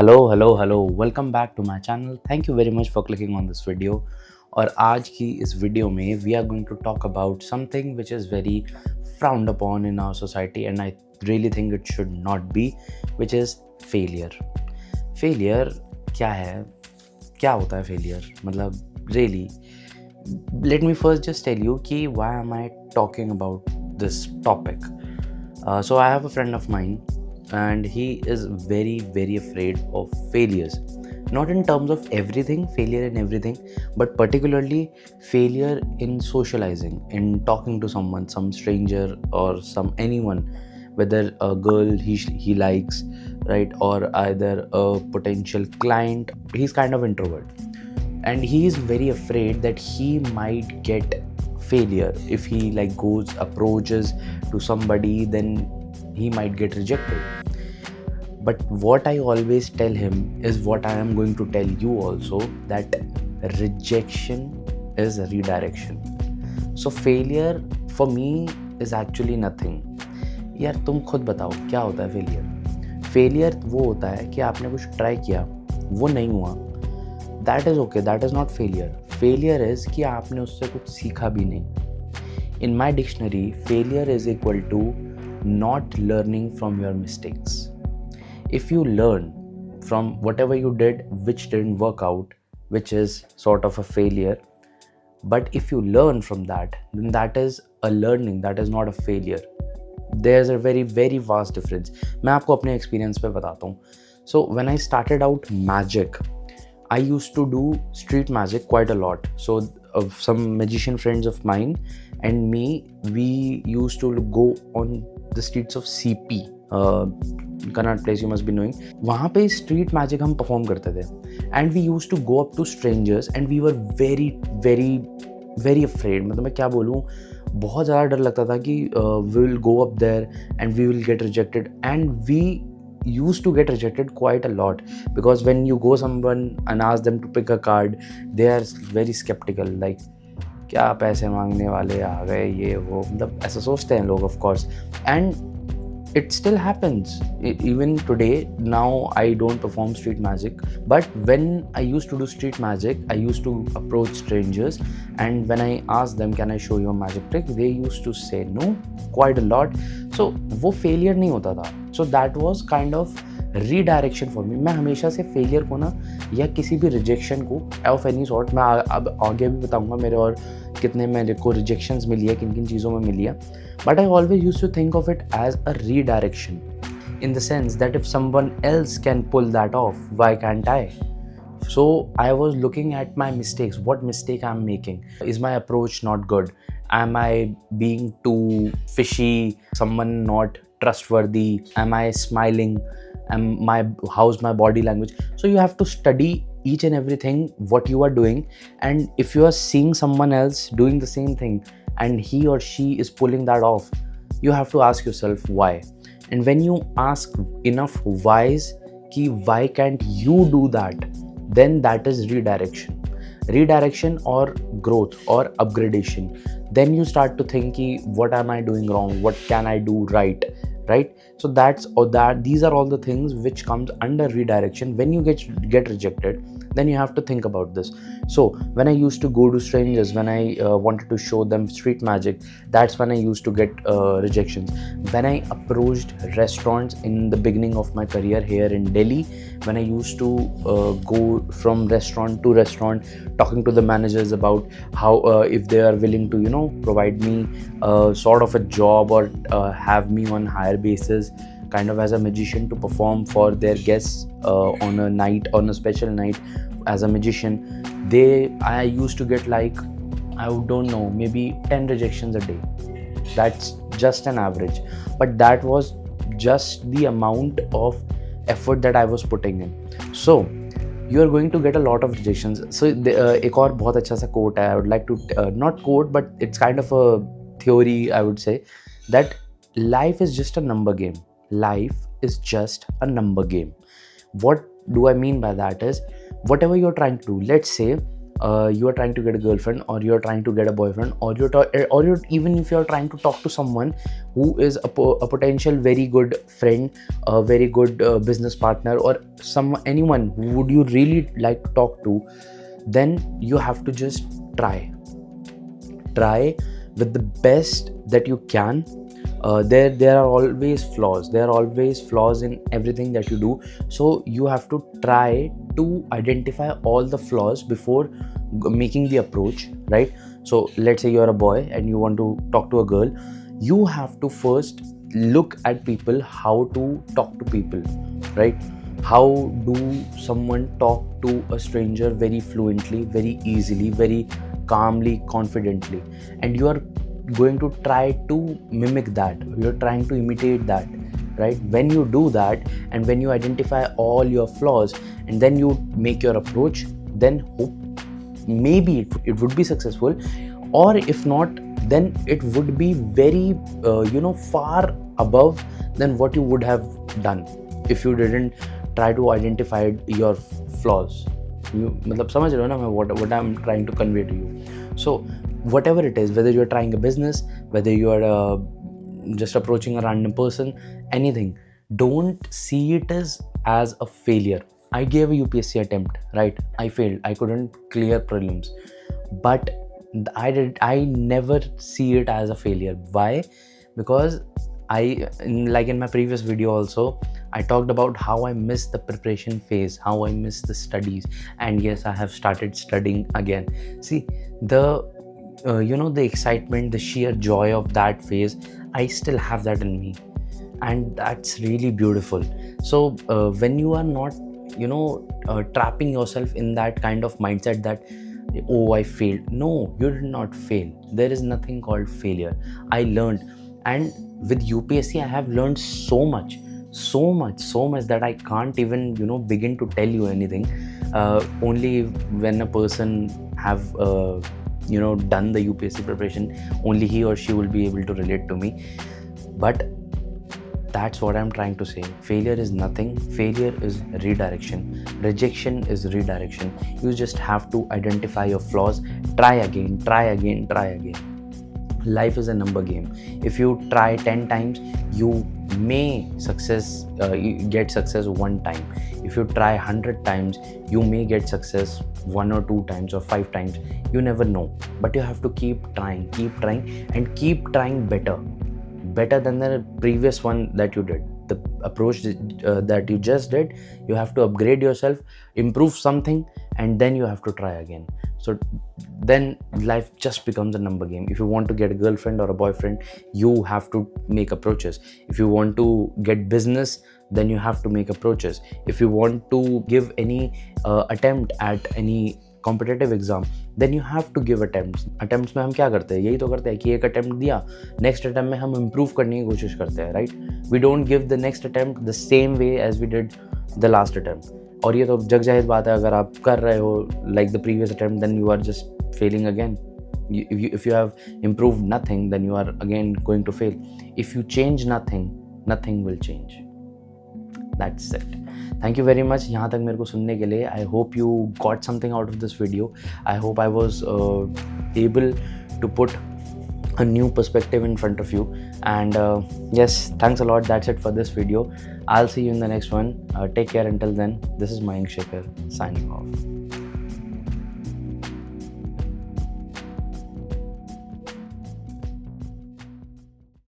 Hello welcome back to my channel. Thank you very much for clicking on this video. और आज की इस video में we are going to talk about something which is very frowned upon in our society and I really think it should not be, which is failure. Failure क्या है, क्या होता है फेलियर? मतलब really let me first just tell you कि why am I talking about this topic. So I have a friend of mine and he is very afraid of failures, not in terms of everything, failure in everything, but particularly failure in socializing, in talking to someone, some stranger or some anyone, whether a girl he likes, right, or either a potential client. He's kind of introvert and he is very afraid that he might get failure if he like goes approaches to somebody, then he might get rejected. But what I always tell him is what I am going to tell you also, that rejection is a redirection. So failure for me is actually nothing. यार तुम खुद बताओ क्या होता है failure? Failure वो होता है कि आपने कुछ ट्राई किया, वो नहीं हुआ, that is okay, that is not failure. Failure is कि आपने उससे कुछ सीखा भी नहीं. In my dictionary failure is equal to not learning from your mistakes. If you learn from whatever you did which didn't work out, which is sort of a failure, but if you learn from that, then that is a learning, that is not a failure. There's a very vast difference. मैं आपको अपने experience पे बताता हूँ. So when I started out magic, I used to do street magic quite a lot. So some magician friends of mine and me, we used to go on the streets of CP, Connaught Place, you must be knowing. वहाँ पे street magic हम perform करते थे and we used to go up to strangers and we were very afraid. मतलब मैं क्या बोलूँ, बहुत ज़्यादा डर लगता था कि we will go up there and we will get rejected, and we used to get rejected quite a lot because when you go someone and ask them to pick a card, they are very skeptical, like क्या पैसे मांगने वाले आ गए, ये वो, मतलब ऐसा सोचते हैं लोग, of course. And it still happens even today. Now I don't perform street magic, but when I used to do street magic, I used to approach strangers, and when I asked them, can I show you a magic trick, they used to say no quite a lot. So वो failure नहीं होता था. So that was kind of redirection for me. मैं हमेशा से failure को ना, या किसी भी रिजेक्शन को ऑफ एनी सॉर्ट, मैं अब आगे भी बताऊंगा मेरे और कितने मेरे को रिजेक्शंस मिली है, किन किन चीज़ों में मिली है. But I always use to think of it as a redirection, in the sense that if someone else can pull that off, why can't I? So I was looking at my mistakes, what mistake I'm making. Is my approach not good? Am I being too fishy? Someone not trustworthy? Am I smiling? How's my body language? So you have to study each and everything what you are doing, and if you are seeing someone else doing the same thing and he or she is pulling that off, you have to ask yourself why. And when you ask enough whys ki why can't you do that, then that is redirection or growth or upgradation. Then you start to think ki what am I doing wrong, what can I do right. So these are all the things which comes under redirection. When you get rejected, then you have to think about this. So when I used to go to strangers, when I wanted to show them street magic, that's when I used to get rejections. When I approached restaurants in the beginning of my career here in Delhi, when I used to go from restaurant to restaurant talking to the managers about how if they are willing to provide me sort of a job or have me on hire basis, kind of as a magician, to perform for their guests on a special night as a magician, I used to get like, I don't know, maybe 10 rejections a day. That's just an average, but that was just the amount of effort that I was putting in. So you are going to get a lot of rejections. So एक और बहुत अच्छा सा quote है, I would like to not quote, but it's kind of a theory, I would say, that life is just a number game. Life is just a number game. What do I mean by that is, whatever you're trying to do, let's say you are trying to get a girlfriend, or you're trying to get a boyfriend, or you're even if you're trying to talk to someone who is a potential very good friend, a very good business partner, or anyone who would you really like to talk to, then you have to just try with the best that you can. There are always flaws in everything that you do, so you have to try to identify all the flaws before making the approach, right? So let's say you're a boy and you want to talk to a girl. You have to first look at people, how to talk to people, right? How do someone talk to a stranger very fluently, very easily, very calmly, confidently, and you are going to try to mimic that, you're trying to imitate that, right? When you do that, and when you identify all your flaws, and then you make your approach, then maybe it would be successful, or if not, then it would be very far above than what you would have done if you didn't try to identify your flaws. You मतलब समझ रहे हो ना मैं what I'm trying to convey to you. So whatever it is, whether you're trying a business, whether you are just approaching a random person, anything, don't see it as a failure. I gave a UPSC attempt, right? I failed. I couldn't clear prelims, but I never see it as a failure. Why? Because like in my previous video also, I talked about how I missed the preparation phase, how I missed the studies, and yes, I have started studying again. See, the the excitement, the sheer joy of that phase, I still have that in me, and that's really beautiful. So when you are not trapping yourself in that kind of mindset that, oh, I failed. No, you did not fail. There is nothing called failure. I learned, and with UPSC I have learned so much that I can't even begin to tell you anything. Only when a person have done the UPSC preparation, only he or she will be able to relate to me. But that's what I'm trying to say. Failure is nothing. Failure is redirection. Rejection is redirection. You just have to identify your flaws, try again. Life is a number game. If you try 10 times, you may get success one time. If you try 100 times, you may get success 1 or 2 times or 5 times. You never know. But you have to keep trying, and keep trying better than the previous one that you did. The approach that you just did, you have to upgrade yourself, improve something, and then you have to try again. So then life just becomes a number game. If you want to get a girlfriend or a boyfriend, you have to make approaches. If you want to get business, then you have to make approaches. If you want to give any attempt at any competitive exam, then you have to give attempts में हम क्या करते हैं, यही तो करते हैं कि एक अटेम्प्ट दिया, नेक्स्ट अटेम्प्ट में हम इम्प्रूव करने की कोशिश करते हैं, right? We don't give the next attempt the same way as we did the last attempt. और ये तो जग जाहिर बात है, अगर आप कर रहे हो like the previous attempt, then you are just failing again. If you have improved nothing, then you are again going to fail. If you change nothing will change. That's it. Thank you very much यहाँ तक मेरे को सुनने के लिए. I hope you got something out of this video. I hope I was able to put a new perspective in front of you. And yes, thanks a lot. That's it for this video. I'll see you in the next one. Take care until then. This is Mayank Shekhar signing off.